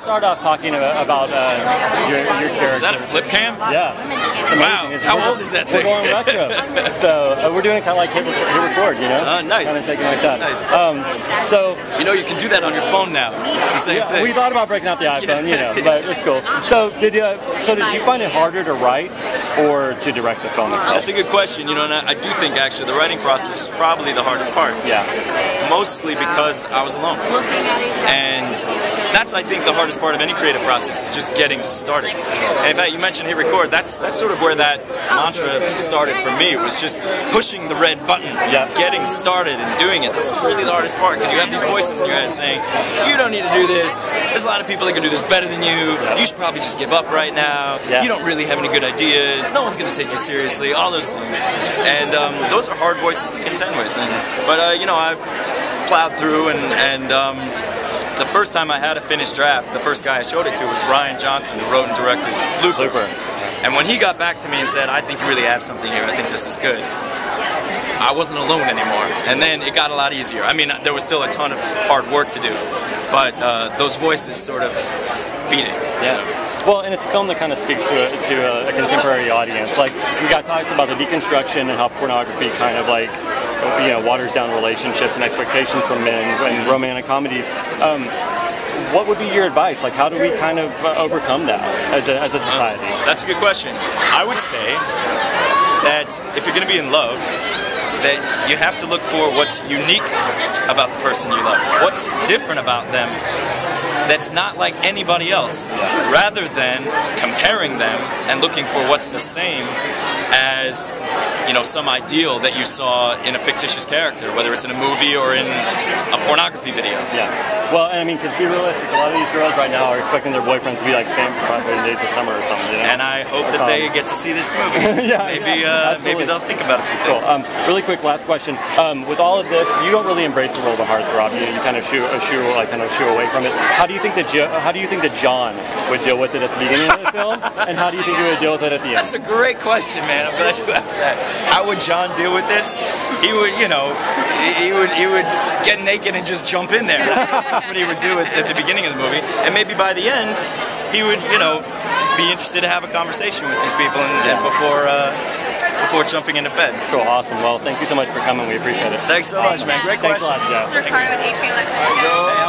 start off talking about your character. Is that a flip cam? Yeah. Wow. How old is that thing? We're going retro. So we're doing kind of like hit record, you know? Nice. Kind of taking like that. Nice. So you know, you can do that on your phone now. It's the same thing. We thought about breaking out the iPhone, you know, but it's cool. So did you find it harder to write or to direct the film itself? That's a good question. You know, and I do think actually the writing process is probably the hardest part. Yeah. Mostly because I was alone. And that's, I think, the hardest part of any creative process is just getting started. And in fact, you mentioned hit record. That's sort of where that mantra started for me. It was just pushing the red button, getting started and doing it. This is really the hardest part because you have these voices in your head saying, you don't need to do this. There's a lot of people that can do this better than you. You should probably just give up right now. You don't really have any good ideas. No one's going to take you seriously. All those things. And those are hard voices to contend with. But you know, I plowed through and the first time I had a finished draft, the first guy I showed it to was Ryan Johnson, who wrote and directed Looper. And when he got back to me and said, I think you really have something here, I think this is good, I wasn't alone anymore. And then it got a lot easier. I mean, there was still a ton of hard work to do, but those voices sort of beat it. Yeah. Well, and it's a film that kind of speaks to a contemporary audience. Like, we got talked about the deconstruction and how pornography kind of like, you know, waters down relationships and expectations from men in romantic comedies. What would be your advice? Like, how do we kind of overcome that as a society? That's a good question. I would say that if you're going to be in love, that you have to look for what's unique about the person you love. What's different about them that's not like anybody else, rather than comparing them and looking for what's the same as, you know, some ideal that you saw in a fictitious character, whether it's in a movie or in a pornography video. Yeah. Well, and I mean, because be realistic, a lot of these girls right now are expecting their boyfriends to be like Sam from 5 Days of Summer or something, you know? And I hope that they get to see this movie. Maybe they'll think about a few things. Cool. Really quick, last question. With all of this, you don't really embrace the role of a heartthrob. You kind of shoo away from it. How do you think that Jon would deal with it at the beginning of the film, and how do you think he would deal with it at the end? That's a great question, man. I'm glad you asked that. How would Jon deal with this? He would, you know, he would get naked and just jump in there. That's what he would do at the beginning of the movie, and maybe by the end, he would, you know, be interested to have a conversation with these people and before jumping into bed. Cool, awesome. Well, thank you so much for coming. We appreciate it. Thanks so much, man. Great questions. Thanks a lot, Joe. This is Ricardo with HBO.